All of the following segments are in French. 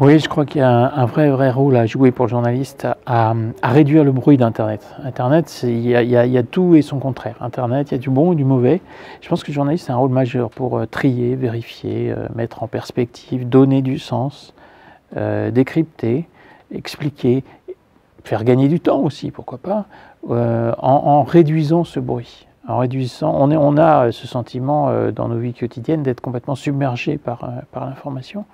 Oui, je crois qu'il y a un vrai rôle à jouer pour le journaliste à réduire le bruit d'Internet. Internet, il y a tout et son contraire. Internet, il y a du bon et du mauvais. Je pense que le journaliste a un rôle majeur pour trier, vérifier, mettre en perspective, donner du sens, décrypter, expliquer, faire gagner du temps aussi, pourquoi pas, en réduisant ce bruit. En réduisant, on a ce sentiment dans nos vies quotidiennes d'être complètement submergé par l'information.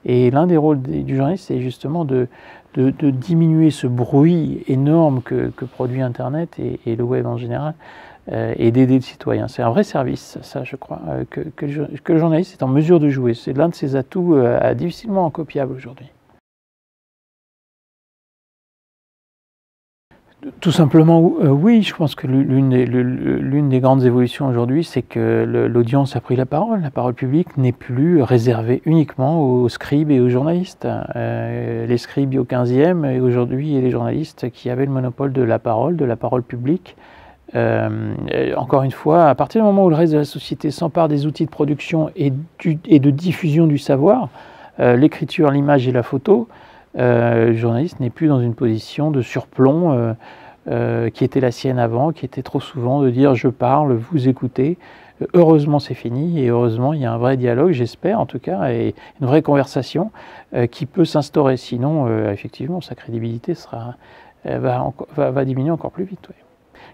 Et l'un des rôles du journaliste, c'est justement de diminuer ce bruit énorme que produit Internet et le web en général, et d'aider le citoyen. C'est un vrai service, ça je crois, que le journaliste est en mesure de jouer. C'est l'un de ses atouts difficilement incoppiables aujourd'hui. Tout simplement, oui, je pense que l'une des grandes évolutions aujourd'hui, c'est que l'audience a pris la parole publique n'est plus réservée uniquement aux scribes et aux journalistes. Les scribes au XVe et aujourd'hui les journalistes qui avaient le monopole de la parole publique. Encore une fois, à partir du moment où le reste de la société s'empare des outils de production et de diffusion du savoir, l'écriture, l'image et la photo, le journaliste n'est plus dans une position de surplomb qui était la sienne avant, qui était trop souvent de dire je parle, vous écoutez. Heureusement c'est fini et heureusement il y a un vrai dialogue, j'espère en tout cas, et une vraie conversation qui peut s'instaurer. Sinon, effectivement, sa crédibilité va diminuer encore plus vite. Ouais.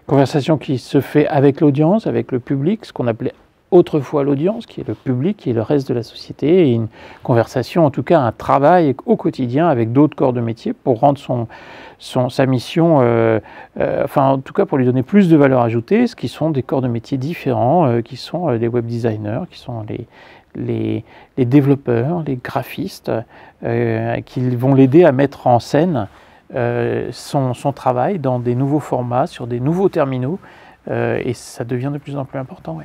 Conversation qui se fait avec l'audience, avec le public, ce qu'on appelait autrefois l'audience, qui est le public, qui est le reste de la société, et une conversation, en tout cas un travail au quotidien avec d'autres corps de métier pour rendre sa mission, enfin en tout cas pour lui donner plus de valeur ajoutée, ce qui sont des corps de métier différents, qui sont les web designers, qui sont les développeurs, les graphistes, qui vont l'aider à mettre en scène son travail dans des nouveaux formats, sur des nouveaux terminaux, et ça devient de plus en plus important. Ouais.